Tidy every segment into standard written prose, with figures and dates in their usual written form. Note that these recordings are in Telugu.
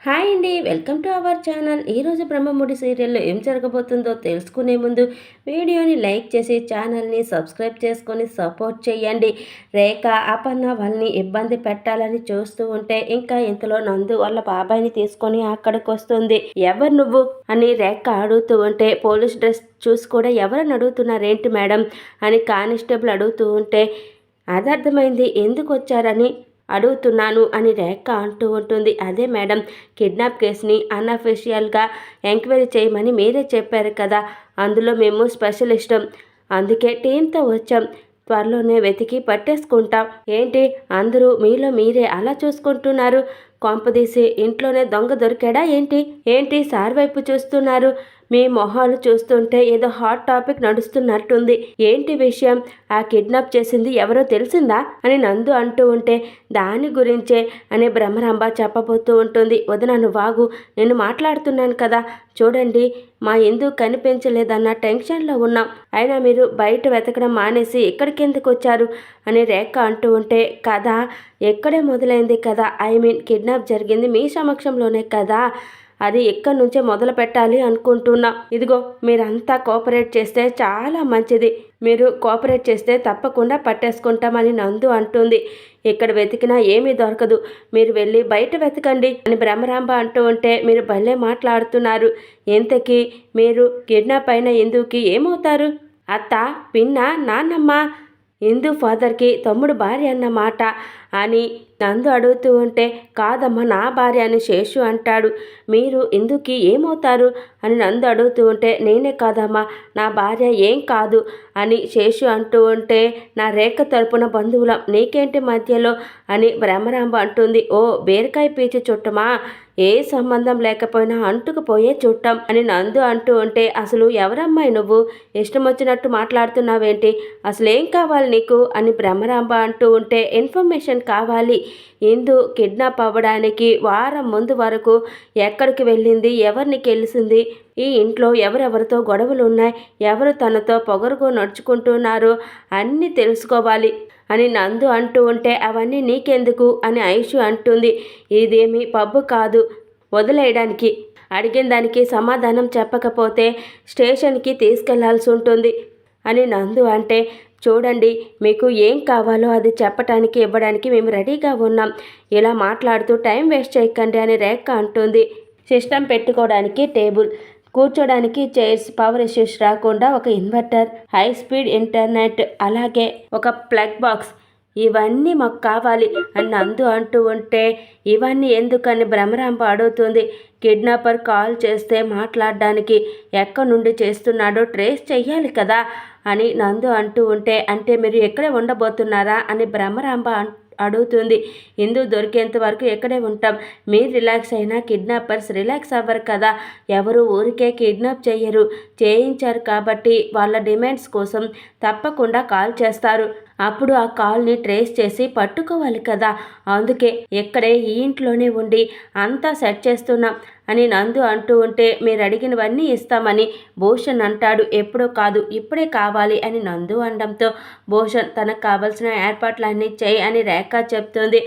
హాయ్ అండి, వెల్కమ్ టు అవర్ ఛానల్. ఈరోజు బ్రహ్మముడి సీరియల్లో ఏం జరగబోతుందో తెలుసుకునే ముందు వీడియోని లైక్ చేసి ఛానల్ని సబ్స్క్రైబ్ చేసుకొని సపోర్ట్ చేయండి. రేఖ అపర్ణ వాళ్ళని ఇబ్బంది పెట్టాలని చూస్తూ ఉంటే ఇంకా ఇంతలో నందు వాళ్ళ బాబాయ్ని తీసుకొని అక్కడికి వస్తుంది. ఎవరు నువ్వు అని రేఖ అడుగుతూ ఉంటే పోలీస్ డ్రెస్ చూసి కూడా ఎవరని అడుగుతున్నారేంటి మేడం అని కానిస్టేబుల్ అడుగుతూ ఉంటే అది అర్థమైంది, ఎందుకు వచ్చారని అడుగుతున్నాను అని రేఖ అంటూ ఉంటుంది. అదే మేడం, కిడ్నాప్ కేసుని అన్అఫీషియల్గా ఎంక్వైరీ చేయమని మీరే చెప్పారు కదా, అందులో మేము స్పెషలిస్టం, అందుకే టీంతో వచ్చాం, త్వరలోనే వెతికి పట్టేసుకుంటాం. ఏంటి అందరూ మీలో మీరే అలా చూసుకుంటున్నారు? కొంపదీసి ఇంట్లోనే దొంగ దొరికాడా ఏంటి? ఏంటి సార్ వైపు చూస్తున్నారు? మీ మొహాలు చూస్తుంటే ఏదో హాట్ టాపిక్ నడుస్తున్నట్టుంది. ఏంటి విషయం? ఆ కిడ్నాప్ చేసింది ఎవరో తెలిసిందా అని నందు అంటూ ఉంటే దాని గురించే అని బ్రహ్మరాంబ చెప్పబోతూ ఉంటుంది. వదిన నువ్వాగు, నేను మాట్లాడుతున్నాను కదా, చూడండి మా ఎందుకు కనిపించలేదన్న టెన్షన్లో ఉన్నాం, అయినా మీరు బయట వెతకడం మానేసి ఇక్కడికి ఎందుకు వచ్చారు అని రేఖ అంటూ ఉంటే కథ ఎక్కడే మొదలైంది కదా, ఐ మీన్ కిడ్నాప్ జరిగింది మీ సమక్షంలోనే కదా, అది ఎక్కడి నుంచే మొదలు పెట్టాలి అనుకుంటున్నా. ఇదిగో మీరంతా కోఆపరేట్ చేస్తే చాలా మంచిది, మీరు కోఆపరేట్ చేస్తే తప్పకుండా పట్టేసుకుంటామని నందు అంటుంది. ఇక్కడ వెతికినా ఏమీ దొరకదు, మీరు వెళ్ళి బయట వెతకండి అని బ్రహ్మరాంబ అంటూ ఉంటే మీరు భలే మాట్లాడుతున్నారు. ఇంతకీ మీరు కిడ్నాప్ అయిన ఇందుకి ఏమవుతారు? అత్త, పిన్న, నాన్నమ్మ, ఇందు ఫాదర్కి తమ్ముడు భార్య అన్నమాట అని నందు అడుగుతూ ఉంటే కాదమ్మా నా భార్య అని శేషు అంటాడు. మీరు ఇందుకి ఏమవుతారు అని నందు అడుగుతూ ఉంటే నేనే కాదమ్మా నా భార్య ఏం కాదు అని శేషు అంటూ ఉంటే నా రేఖ తరపున బంధువులం, నీకేంటి మధ్యలో అని బ్రహ్మరాంబ అంటుంది. ఓ బీరకాయ పీచి చుట్టమా, ఏ సంబంధం లేకపోయినా అంటుకుపోయే చుట్టం అని నందు అంటూ ఉంటే అసలు ఎవరమ్మాయి నువ్వు, ఇష్టం వచ్చినట్టు మాట్లాడుతున్నావేంటి, అసలేం కావాలి నీకు అని బ్రహ్మరాంబ అంటూ ఉంటే ఇన్ఫర్మేషన్ కావాలి. ఇందు కిడ్నాప్ అవ్వడానికి వారం ముందు వరకు ఎక్కడికి వెళ్ళింది, ఎవరిని కలిసింది, ఈ ఇంట్లో ఎవరెవరితో గొడవలు ఉన్నాయి, ఎవరు తనతో పొగరుగా నడుచుకుంటున్నారో అన్నీ తెలుసుకోవాలి అని నందు అంటూ ఉంటే అవన్నీ నీకెందుకు అని ఐషు అంటుంది. ఇదేమీ పబ్బు కాదు వదిలేయడానికి, అడిగిన దానికి సమాధానం చెప్పకపోతే స్టేషన్కి తీసుకెళ్లాల్సి ఉంటుంది అని నందు అంటే చూడండి మీకు ఏం కావాలో అది చెప్పడానికి ఇవ్వడానికి మేము రెడీగా ఉన్నాం, ఇలా మాట్లాడుతూ టైం వేస్ట్ చేయకండి అని రేఖ అంటుంది. సిస్టమ్ పెట్టుకోవడానికి టేబుల్, కూర్చోడానికి చైర్స్, పవర్ ఇష్యూస్ రాకుండా ఒక ఇన్వర్టర్, హై స్పీడ్ ఇంటర్నెట్, అలాగే ఒక ప్లగ్ బాక్స్, ఇవన్నీ మాకు కావాలి అని నందు అంటూ ఉంటే ఇవన్నీ ఎందుకని బ్రహ్మరాంబ అడుగుతుంది. కిడ్నాపర్ కాల్ చేస్తే మాట్లాడడానికి ఎక్కడి నుండి చేస్తున్నాడో ట్రేస్ చెయ్యాలి కదా అని నందు అంటూ ఉంటే అంటే మీరు ఎక్కడే ఉండబోతున్నారా అని బ్రహ్మరాంబ అడుగుతుంది. ఇందు దొరికేంత వరకు ఎక్కడే ఉంటాం, మీరు రిలాక్స్ అయినా కిడ్నాపర్స్ రిలాక్స్ అవ్వరు కదా, ఎవరు ఊరికే కిడ్నాప్ చేయరు, చేయించారు కాబట్టి వాళ్ళ డిమాండ్స్ కోసం తప్పకుండా కాల్ చేస్తారు, అప్పుడు ఆ కాల్ని ట్రేస్ చేసి పట్టుకోవాలి కదా, అందుకే ఇక్కడే ఈ ఇంట్లోనే ఉండి అంతా సెట్ చేస్తున్నాం అని నందు అంటూ ఉంటే మీరు అడిగినవన్నీ ఇస్తామని భూషణ్ అంటాడు. ఎప్పుడో కాదు ఇప్పుడే కావాలి అని నందు అనడంతో భూషణ్ తనకు కావలసిన ఏర్పాట్లన్నీ చేయి అని రేఖ చెప్తుంది.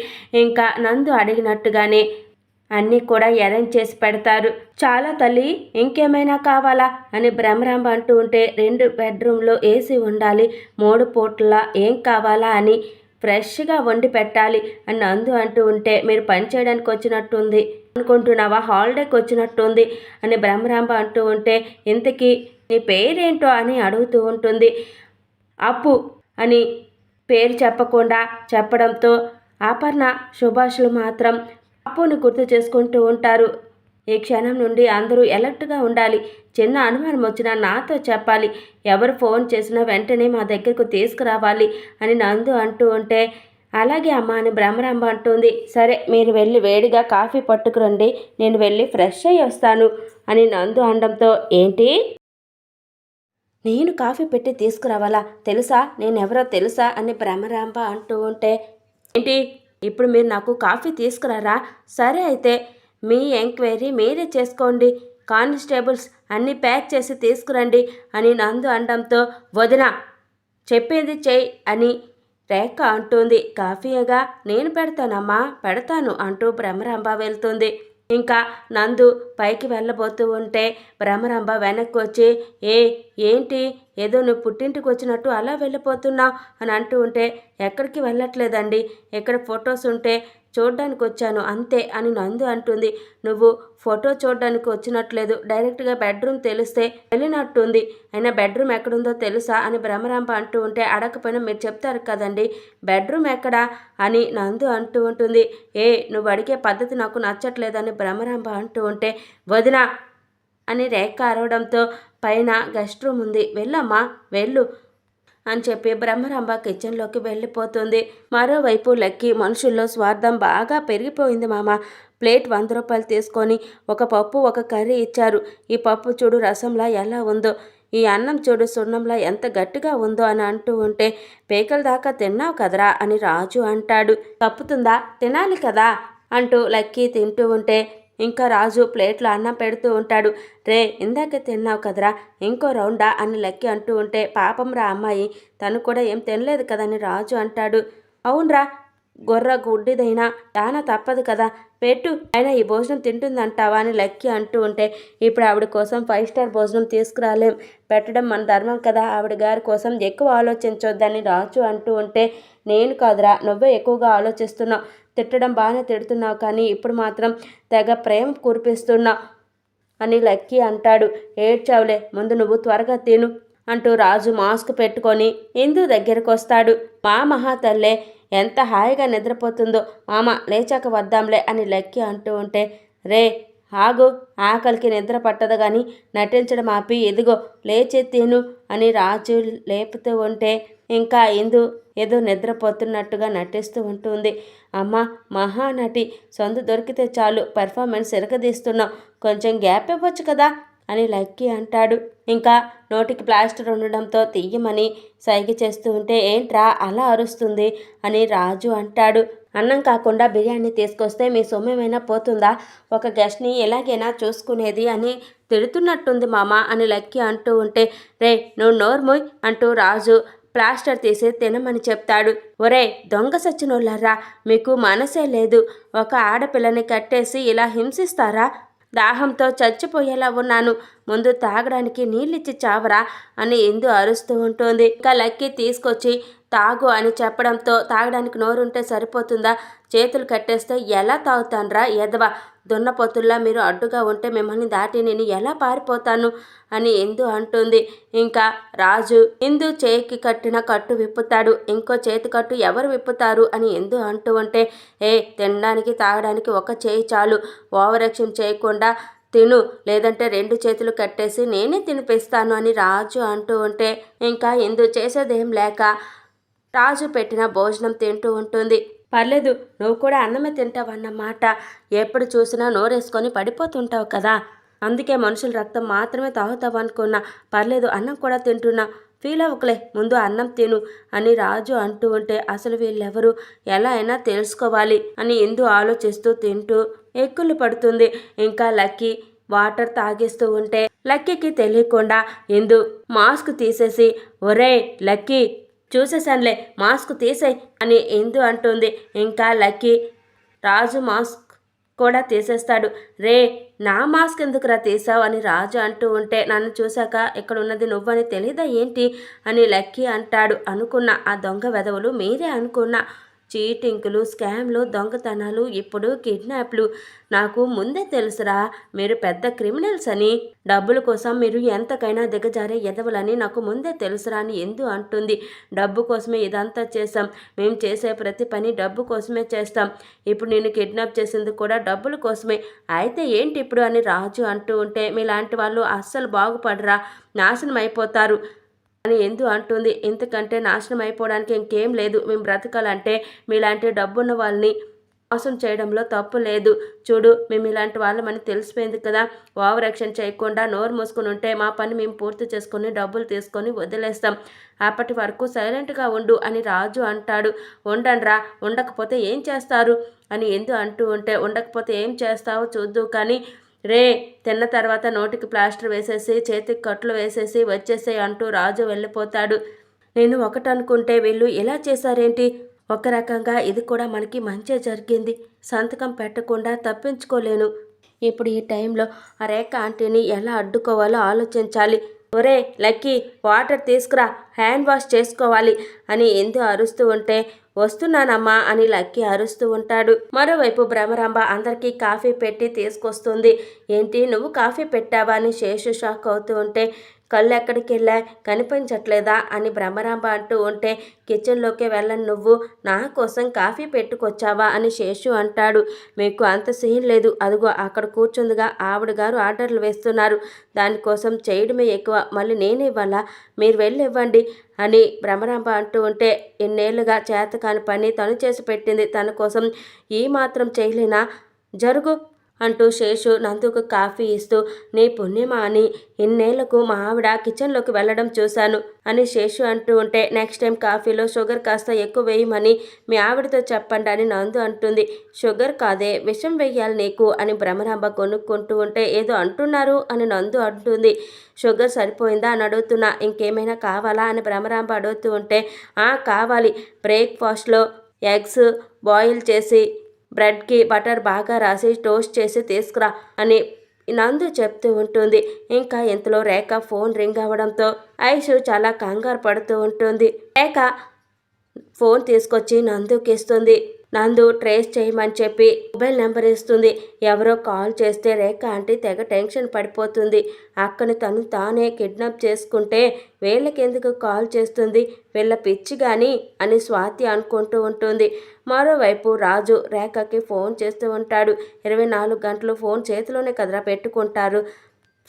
ఇంకా నందు అడిగినట్టుగానే అన్నీ కూడా అరేంజ్ చేసి పెడతారు. చాలా తల్లి, ఇంకేమైనా కావాలా అని బ్రహ్మరాంబ అంటూ ఉంటే 2 బెడ్రూమ్లో ఏసీ ఉండాలి, 3 పూట్ల ఏం కావాలా అని ఫ్రెష్గా వండి పెట్టాలి అని నందు అంటూ ఉంటే మీరు పని చేయడానికి వచ్చినట్టుంది అనుకుంటున్నావా, హాలిడేకి వచ్చినట్టుంది అని బ్రహ్మరాంబ అంటూ ఉంటే ఇంతకీ నీ పేరేంటో అని అడుగుతూ ఉంటుంది. అప్పు అని పేరు చెప్పకుండా చెప్పడంతో అపర్ణ, సుభాష్లు మాత్రం అప్పును గుర్తు చేసుకుంటూ ఉంటారు. ఈ క్షణం నుండి అందరూ అలర్ట్గా ఉండాలి, చిన్న అనుమానం వచ్చినా నాతో చెప్పాలి, ఎవరు ఫోన్ చేసినా వెంటనే మా దగ్గరకు తీసుకురావాలి అని నందు అంటూ ఉంటే అలాగే అమ్మ అని బ్రహ్మరాంబ అంటుంది. సరే మీరు వెళ్ళి వేడిగా కాఫీ పట్టుకురండి, నేను వెళ్ళి ఫ్రెష్ అయ్యి వస్తాను అని నందు అనడంతో ఏంటి నేను కాఫీ పెట్టి తీసుకురావాలా, తెలుసా నేనెవరో తెలుసా అని బ్రహ్మరాంబ అంటూ ఉంటే ఏంటి ఇప్పుడు మీరు నాకు కాఫీ తీసుకురారా, సరే అయితే మీ ఎంక్వైరీ మీరే చేసుకోండి, కానిస్టేబుల్స్ అన్నీ ప్యాక్ చేసి తీసుకురండి అని నందు అనడంతో వదిన చెప్పేది చెయ్యి అని రేఖ అంటుంది. కాఫీగా నేను పెడతానమ్మా పెడతాను అంటూ బ్రహ్మరాంబ వెళ్తుంది. ఇంకా నందు పైకి వెళ్ళబోతూ ఉంటే భ్రమరాంబ వెనక్కి వచ్చి ఏంటి ఏదో నువ్వు పుట్టింటికి వచ్చినట్టు అలా వెళ్ళిపోతున్నావు అని అంటూ ఉంటే ఎక్కడికి వెళ్ళట్లేదండి, ఎక్కడ ఫొటోస్ ఉంటే చూడ్డానికి వచ్చాను అంతే అని నందు అంటుంది. నువ్వు ఫోటో చూడడానికి వచ్చినట్లేదు, డైరెక్ట్గా బెడ్రూమ్ తెలిస్తే వెళ్ళినట్టుంది, అయినా బెడ్రూమ్ ఎక్కడుందో తెలుసా అని భ్రమరాంబ అంటూ ఉంటే అడగకపోయినా మీరు చెప్తారు కదండి బెడ్రూమ్ ఎక్కడా అని నందు అంటూ ఉంటుంది. నువ్వు అడిగే పద్ధతి నాకు నచ్చట్లేదని భ్రమరాంబ అంటూ ఉంటే వదినా అని రేఖ అరవడంతో పైన గెస్ట్ రూమ్ ఉంది, వెళ్ళమ్మా వెళ్ళు అని చెప్పి బ్రహ్మరాంబ కిచెన్లోకి వెళ్ళిపోతుంది. మరోవైపు లక్కీ మనుషుల్లో స్వార్థం బాగా పెరిగిపోయింది మామ. ప్లేట్ 100 రూపాయలు తీసుకొని ఒక పప్పు ఒక కర్రీ ఇచ్చారు. ఈ పప్పు చూడు రసంలా ఎలా ఉందో, ఈ అన్నం చూడు సున్నంలా ఎంత గట్టిగా ఉందో అని అంటూ ఉంటే పేకల దాకా తిన్నావు కదరా అని రాజు అంటాడు. తప్పుతుందా, తినాలి కదా అంటూ లక్కీ తింటూ ఉంటే ఇంకా రాజు ప్లేట్లో అన్నం పెడుతూ ఉంటాడు. ఇందాకే తిన్నావు కదరా, ఇంకో రౌండా అని లక్కీ అంటూ ఉంటే పాపం రా అమ్మాయి, తను కూడా ఏం తినలేదు కదని రాజు అంటాడు. అవునరా, గొర్ర గుడ్డిదైనా దానా తప్పదు కదా, పెట్టు, అయినా ఈ భోజనం తింటుందంటావా అని లక్కీ అంటూ ఉంటే ఇప్పుడు ఆవిడ కోసం 5 స్టార్ భోజనం తీసుకురాలేం, పెట్టడం మన ధర్మం కదా, ఆవిడ గారి కోసం ఎక్కువ ఆలోచించొద్దని రాజు అంటూ ఉంటే నేను కాదురా, నువ్వే ఎక్కువగా ఆలోచిస్తున్నావు, తిట్టడం బాగానే తిడుతున్నావు కానీ ఇప్పుడు మాత్రం తెగ ప్రేమ కురిపిస్తున్నావు అని లక్కీ అంటాడు. ఏడ్చావులే, ముందు నువ్వు త్వరగా తిను అంటూ రాజు మాస్క్ పెట్టుకొని ఇందు దగ్గరకు వస్తాడు. మా మహాతల్లే ఎంత హాయిగా నిద్రపోతుందో, మామ లేచాక వద్దాంలే అని లక్కీ అంటూ ఉంటే ఆగు, ఆకలికి నిద్ర పట్టదు కానీ నటించడం ఆపి ఇదిగో లేచి తిను అని రాజు లేపుతూ ఉంటే ఇంకా ఇందు ఏదో నిద్రపోతున్నట్టుగా నటిస్తూ ఉంటుంది. అమ్మ మహానటి, సొంత దొరికితే చాలు పెర్ఫార్మెన్స్ ఎరగదీస్తున్నావు, కొంచెం గ్యాప్ ఇవ్వచ్చు కదా అని లక్కీ అంటాడు. ఇంకా నోటికి ప్లాస్టర్ ఉండడంతో తీయమని సైగ చేస్తూ ఉంటే ఏంట్రా అలా అరుస్తుంది అని రాజు అంటాడు. అన్నం కాకుండా బిర్యానీ తీసుకొస్తే మీ సొమ్మేమైనా పోతుందా, ఒక గెస్ట్ని ఎలాగైనా చూసుకునేది అని తిడుతున్నట్టుంది మామ అని లక్కీ అంటూ ఉంటే నువ్వు నోర్మోయ్ అంటూ రాజు ప్లాస్టర్ తీసి తినమని చెప్తాడు. దొంగ సచ్చినోళ్ళారా, మీకు మనసే లేదు, ఒక ఆడపిల్లని కట్టేసి ఇలా హింసిస్తారా, దాహంతో చచ్చిపోయేలా ఉన్నాను, ముందు తాగడానికి నీళ్ళిచ్చి చావరా అని ఇందు అరుస్తూ ఉంటుంది. ఇంకా లక్కీ తీసుకొచ్చి తాగు అని చెప్పడంతో తాగడానికి నోరుంటే సరిపోతుందా, చేతులు కట్టేస్తే ఎలా తాగుతాన్రా ఎదవ, దున్నపోతుల్లా మీరు అడ్డుగా ఉంటే మిమ్మల్ని దాటి నేను ఎలా పారిపోతాను అని ఇందు అంటుంది. ఇంకా రాజు ఇందు చేయికి కట్టిన కట్టు విప్పుతాడు. ఇంకో చేతి కట్టు ఎవరు విప్పుతారు అని ఇందు అంటూ ఉంటే తినడానికి తాగడానికి ఒక చేయి చాలు, ఓవర్ యాక్షన్ చేయకుండా తిను, లేదంటే 2 చేతులు కట్టేసి నేనే తినిపిస్తాను అని రాజు అంటూ ఉంటే ఇంకా ఇందు చేసేదేం లేక రాజు పెట్టిన భోజనం తింటూ ఉంటుంది. పర్లేదు, నువ్వు కూడా అన్నమే తింటావన్నమాట, ఎప్పుడు చూసినా నోరేసుకొని పడిపోతుంటావు కదా, అందుకే మనుషుల రక్తం మాత్రమే తాగుతావు అనుకున్నా, పర్లేదు అన్నం కూడా తింటున్నా, ఫీల్ అవ్వకలే, ముందు అన్నం తిను అని రాజు అంటూ ఉంటే అసలు వీళ్ళెవరు, ఎలా అయినా తెలుసుకోవాలి అని ఇందు ఆలోచిస్తూ తింటూ ఎక్కులు పడుతుంది. ఇంకా లక్కీ వాటర్ తాగిస్తూ ఉంటే లక్కీకి తెలియకుండా ఇందు మాస్క్ తీసేసి లక్కీ చూసేసానులే, మాస్క్ తీసేయ్ అని ఇందు అంటుంది. ఇంకా లక్కీ రాజు మాస్క్ కూడా తీసేస్తాడు. నా మాస్క్ ఎందుకురా తీసావు అని రాజు అంటూ ఉంటే నన్ను చూశాక ఇక్కడ ఉన్నది నువ్వని తెలీదా ఏంటి అని లక్కీ అంటాడు. అనుకున్న ఆ దొంగ వెధవులు మీరే అనుకున్నా, చీటింగ్లు, స్కామ్లు, దొంగతనాలు, ఇప్పుడు కిడ్నాప్లు, నాకు ముందే తెలుసురా మీరు పెద్ద క్రిమినల్స్ అని, డబ్బుల కోసం మీరు ఎంతకైనా దిగజారే ఎదవలని నాకు ముందే తెలుసురా అని ఎందు అంటుంది. డబ్బు కోసమే ఇదంతా చేశాం, మేము చేసే ప్రతి పని డబ్బు కోసమే చేస్తాం, ఇప్పుడు నేను కిడ్నాప్ చేసింది కూడా డబ్బుల కోసమే, అయితే ఏంటి ఇప్పుడు అని రాజు అంటూ ఉంటే మీలాంటి వాళ్ళు అస్సలు బాగుపడరా, నాశనం అయిపోతారు అని ఎందు అంటుంది. ఇంతకంటే నాశనం అయిపోవడానికి ఇంకేం లేదు, మేము బ్రతకాలంటే మీలాంటి డబ్బున్న వాళ్ళని మోసం చేయడంలో తప్పు లేదు, చూడు మేము ఇలాంటి వాళ్ళమని తెలిసిపోయింది కదా, ఓవర్ యాక్షన్ చేయకుండా నోరు మూసుకుని ఉంటే మా పని మేము పూర్తి చేసుకొని డబ్బులు తీసుకొని వదిలేస్తాం, అప్పటి వరకు సైలెంట్గా ఉండు అని రాజు అంటాడు. ఉండనరా, ఉండకపోతే ఏం చేస్తారు అని ఎందు అంటూ ఉంటే ఉండకపోతే ఏం చేస్తావో చూద్దు కానీ తిన్న తర్వాత నోటికి ప్లాస్టర్ వేసేసి చేతికి కట్లు వేసేసి వచ్చేసే అంటూ రాజు వెళ్ళిపోతాడు. నేను ఒకటనుకుంటే వీళ్ళు ఇలా చేశారేంటి, ఒక రకంగా ఇది కూడా మనకి మంచే జరిగింది, సంతకం పెట్టకుండా తప్పించుకోలేను, ఇప్పుడు ఈ టైంలో ఆ రేఖ ఆంటీని ఎలా అడ్డుకోవాలో ఆలోచించాలి. ఒరే లక్కీ, వాటర్ తీసుకురా, హ్యాండ్ వాష్ చేసుకోవాలి అని ఎందు అరుస్తూ ఉంటే వస్తున్నానమ్మా అని లక్కీ అరుస్తూ ఉంటాడు. మరోవైపు భ్రమరాంబ అందరికీ కాఫీ పెట్టి తీసుకొస్తుంది. ఏంటి నువ్వు కాఫీ పెట్టావా అని శేషు షాక్ అవుతూ ఉంటే కళ్ళు ఎక్కడికి వెళ్ళా కనిపించట్లేదా అని భ్రమరాంబ అంటూ ఉంటే కిచెన్లోకి వెళ్ళని నువ్వు నా కోసం కాఫీ పెట్టుకొచ్చావా అని శేషు అంటాడు. మీకు అంత సీన్ లేదు, అదిగో అక్కడ కూర్చుందిగా ఆవిడ గారు ఆర్డర్లు వేస్తున్నారు, దానికోసం చేయడమే ఎక్కువ, మళ్ళీ నేను ఇవ్వాలా, మీరు వెళ్ళి ఇవ్వండి అని భ్రమరాంబ అంటూ ఉంటే ఎన్నేళ్లుగా చేతకాని పని తను చేసి పెట్టింది తన కోసం ఈ మాత్రం చేయలేనా, జరుగు అంటూ శేషు నందుకు కాఫీ ఇస్తూ నీ పుణ్యమా అని ఇన్నేళ్లకు మా ఆవిడ కిచెన్లోకి వెళ్ళడం చూశాను అని శేషు అంటూ ఉంటే నెక్స్ట్ టైం కాఫీలో షుగర్ కాస్త ఎక్కువ వేయమని మీ ఆవిడతో చెప్పండి అని నందు అంటుంది. షుగర్ కాదే విషం వెయ్యాలి నీకు అని భ్రమరాంబ కొనుక్కుంటూ ఉంటే ఏదో అంటున్నారు అని నందు అంటుంది. షుగర్ సరిపోయిందా అని అడుగుతున్నా, ఇంకేమైనా కావాలా అని భ్రమరాంబ అడుగుతూ ఉంటే కావాలి, బ్రేక్ఫాస్ట్లో ఎగ్స్ బాయిల్ చేసి బ్రెడ్కి బటర్ బాగా రాసి టోస్ట్ చేసి తీసుకురా అని నందు చెప్తూ ఉంటుంది. ఇంకా ఇంతలో రేఖ ఫోన్ రింగ్ అవ్వడంతో ఐషు చాలా కంగారు పడుతూ ఉంటుంది. రేఖ ఫోన్ తీసుకొచ్చి నందుకి ఇస్తుంది. నందు ట్రేస్ చేయమని చెప్పి మొబైల్ నెంబర్ ఇస్తుంది. ఎవరో కాల్ చేస్తే రేఖ ఆంటీ తెగ టెన్షన్ పడిపోతుంది. అక్కని తను తానే కిడ్నాప్ చేసుకుంటే వీళ్ళకెందుకు కాల్ చేస్తుంది, వీళ్ళ పిచ్చి కానీ అని స్వాతి అనుకుంటూ ఉంటుంది. మరోవైపు రాజు రేఖకి ఫోన్ చేస్తూ ఉంటాడు. 24 గంటలు ఫోన్ చేతిలోనే కదరా పెట్టుకుంటారు,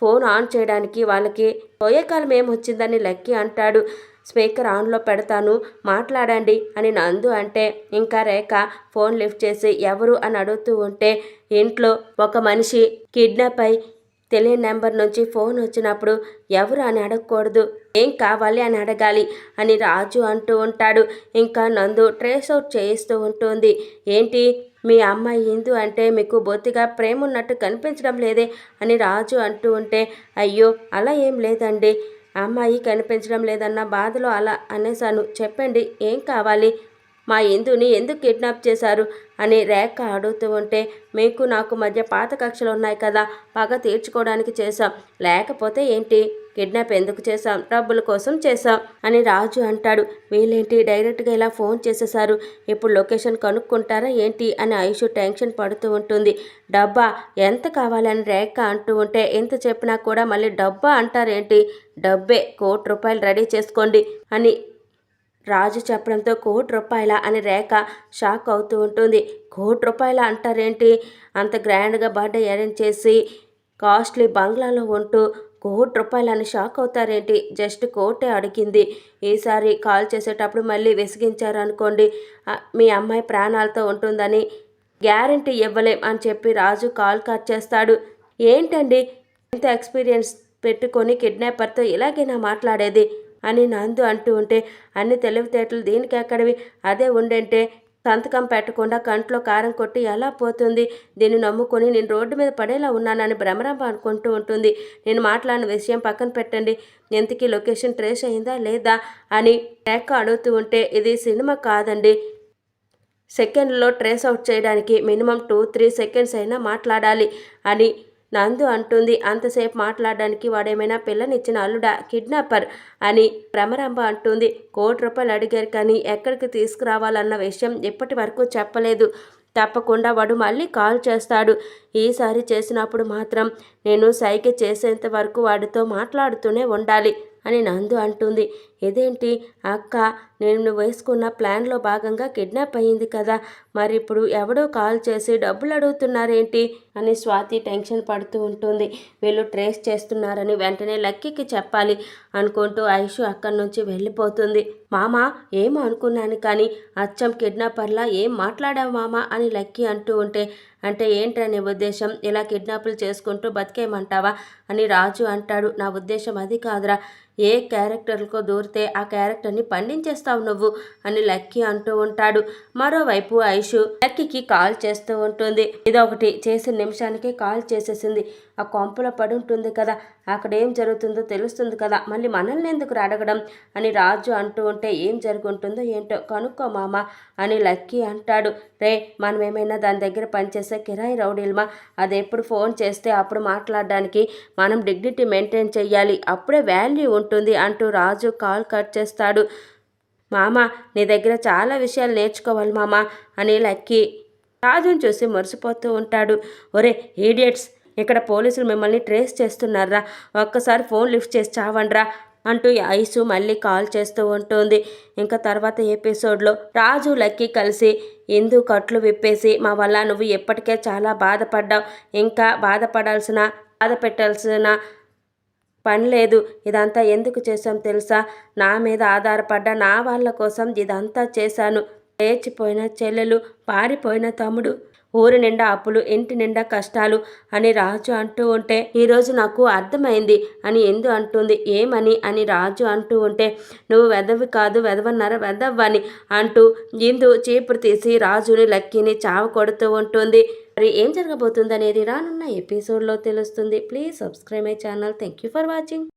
ఫోన్ ఆన్ చేయడానికి వాళ్ళకి పోయే కాలం ఏమొచ్చిందని లక్కీ అంటాడు. స్పీకర్ ఆన్లో పెడతాను మాట్లాడండి అని నందు అంటే ఇంకా రేఖ ఫోన్ లిఫ్ట్ చేసి ఎవరు అని అడుగుతూ ఉంటే ఇంట్లో ఒక మనిషి కిడ్నాప్ అయి తెలియని నెంబర్ నుంచి ఫోన్ వచ్చినప్పుడు ఎవరు అని అడగకూడదు, ఏం కావాలి అని అడగాలి అని రాజు అంటూ ఉంటాడు. ఇంకా నందు ట్రేస్ అవుట్ చేయిస్తూ ఉంటుంది. ఏంటి మీ అమ్మాయి హిందూ అంటే మీకు బొత్తిగా ప్రేమ ఉన్నట్టు కనిపించడం లేదే అని రాజు అంటూ ఉంటే అయ్యో అలా ఏం లేదండి, అమ్మాయి కనిపించడం లేదన్న బాధలో అలా అనేశాను, చెప్పండి ఏం కావాలి, మా ఇందుని ఎందుకు కిడ్నాప్ చేశారు అని రేఖ అడుగుతూ ఉంటే మీకు నాకు మధ్య పాత కక్షలు ఉన్నాయి కదా, పగ తీర్చుకోవడానికి చేశాం, లేకపోతే ఏంటి, కిడ్నాప్ ఎందుకు చేశాం, డబ్బుల కోసం చేశాం అని రాజు అంటాడు. వీళ్ళేంటి డైరెక్ట్గా ఇలా ఫోన్ చేసేశారు, ఇప్పుడు లొకేషన్ కనుక్కుంటారా ఏంటి అని ఐషు టెన్షన్ పడుతూ ఉంటుంది. డబ్బా ఎంత కావాలని రేఖ అంటూ ఉంటే ఎంత చెప్పినా కూడా మళ్ళీ డబ్బా అంటారేంటి, డబ్బే, ₹1,00,00,000 రెడీ చేసుకోండి అని రాజు చెప్పడంతో ₹1,00,00,000 అని రేఖ షాక్ అవుతూ ఉంటుంది. ₹1,00,00,000 అంటారేంటి, అంత గ్రాండ్గా బర్త్డే అరేంజ్ చేసి కాస్ట్లీ బంగ్లాలో ఉంటూ ₹1,00,00,000 అని షాక్ అవుతారేంటి, జస్ట్ కోటే అడిగింది, ఈసారి కాల్ చేసేటప్పుడు మళ్ళీ విసిగించారనుకోండి మీ అమ్మాయి ప్రాణాలతో ఉంటుందని గ్యారంటీ ఇవ్వలేం అని చెప్పి రాజు కాల్ కట్ చేస్తాడు. ఏంటండి ఎంత ఎక్స్పీరియన్స్ పెట్టుకొని కిడ్నాపర్తో ఇలాగైనా మాట్లాడేది అని నందు అంటూ ఉంటే అన్ని తెలివితేటలు దీనికి ఎక్కడివి, అదే ఉండంటే సంతకం పెట్టకుండా కంట్లో కారం కొట్టి ఎలా పోతుంది, దీన్ని నమ్ముకొని నేను రోడ్డు మీద పడేలా ఉన్నానని భ్రమరాంబ అనుకుంటూ ఉంటుంది. నేను మాట్లాడిన విషయం పక్కన పెట్టండి, ఎంతకీ లొకేషన్ ట్రేస్ అయిందా లేదా అని రేఖ అడుగుతూ ఉంటే ఇది సినిమా కాదండి, సెకండ్లో ట్రేస్ అవుట్ చేయడానికి మినిమం 2-3 సెకండ్స్ అయినా మాట్లాడాలి అని నందు అంటుంది. అంతసేపు మాట్లాడడానికి వాడేమైనా పిల్లనిచ్చిన అల్లుడా, కిడ్నాపర్ అని భ్రమరాంబ అంటుంది. ₹1,00,00,000 అడిగారు కానీ ఎక్కడికి తీసుకురావాలన్న విషయం ఇప్పటి వరకు చెప్పలేదు, తప్పకుండా వాడు మళ్ళీ కాల్ చేస్తాడు, ఈసారి చేసినప్పుడు మాత్రం నేను సైగ చేసేంత వరకు వాడితో మాట్లాడుతూనే ఉండాలి అని నందు అంటుంది. ఇదేంటి అక్క, నేను వేసుకున్న ప్లాన్లో భాగంగా కిడ్నాప్ అయ్యింది కదా, మరి ఇప్పుడు ఎవడో కాల్ చేసి డబ్బులు అడుగుతున్నారేంటి అని స్వాతి టెన్షన్ పడుతూ ఉంటుంది. వీళ్ళు ట్రేస్ చేస్తున్నారని వెంటనే లక్కీకి చెప్పాలి అనుకుంటూ ఐషు అక్కడి నుంచి వెళ్ళిపోతుంది. మామ ఏమో అనుకున్నాను కానీ అచ్చం కిడ్నాపర్లా ఏం మాట్లాడావు మామ అని లక్కీ అంటూ ఉంటే అంటే ఏంటనే ఉద్దేశం, ఇలా కిడ్నాపులు చేసుకుంటూ బతికేయమంటావా అని రాజు అంటాడు. నా ఉద్దేశం అది కాదురా, ఏ క్యారెక్టర్లకు దూరి లేకపోతే ఆ క్యారెక్టర్ని పండించేస్తావు నువ్వు అని లక్కీ అంటూ ఉంటాడు. మరోవైపు ఐషు లక్కీకి కాల్ చేస్తూ ఉంటుంది. ఇదొకటి చేసిన నిమిషానికే కాల్ చేసేసింది. ఆ కొంపలో పడి ఉంటుంది కదా, అక్కడ ఏం జరుగుతుందో తెలుస్తుంది కదా, మళ్ళీ మనల్ని ఎందుకు అడగడం అని రాజు అంటూ ఉంటే ఏం జరుగుంటుందో ఏంటో కనుక్కో మామ అని లక్కీ అంటాడు. రే, మనం ఏమైనా దాని దగ్గర పనిచేసే కిరాయి రౌడీలమా? అది ఎప్పుడు ఫోన్ చేస్తే అప్పుడు మాట్లాడడానికి మనం డిగ్నిటీ మెయింటైన్ చెయ్యాలి, అప్పుడే వాల్యూ ఉంటుంది అంటూ రాజు కాల్ కట్ చేస్తాడు. మామ, నీ దగ్గర చాలా విషయాలు నేర్చుకోవాలి మామ అని లక్కీ రాజుని చూసి మురిసిపోతూ ఉంటాడు. ఒరే ఈడియట్స్, ఇక్కడ పోలీసులు మిమ్మల్ని ట్రేస్ చేస్తున్నారా, ఒక్కసారి ఫోన్ లిఫ్ట్ చేసి చావండ్రా అంటూ ఐసు మళ్ళీ కాల్ చేస్తూ ఉంటుంది. ఇంకా తర్వాత ఎపిసోడ్లో రాజు లక్కీ కలిసి ఇందు కట్లు విప్పేసి మా వల్ల నువ్వు ఎప్పటికే చాలా బాధపడ్డావు, ఇంకా బాధ పెట్టాల్సిన పని లేదు, ఇదంతా ఎందుకు చేశాం తెలుసా, నా మీద ఆధారపడ్డ నా వాళ్ళ కోసం ఇదంతా చేశాను, లేచిపోయిన చెల్లెలు, పారిపోయిన తమ్ముడు, ఊరి నిండా అప్పులు, ఇంటి నిండా కష్టాలు అని రాజు అంటూ ఉంటే ఈరోజు నాకు అర్థమైంది అని ఎందు అంటుంది. ఏమని అని రాజు అంటూ ఉంటే నువ్వు వెదవి కాదు, వెదవన్నర వెదవ్వని అంటూ ఇందు చీపురు తీసి రాజుని లక్కీని చావ కొడుతూ ఉంటుంది. మరి ఏం జరగబోతుంది అనేది రానున్న ఎపిసోడ్లో తెలుస్తుంది. Please subscribe my channel. Thank you for watching.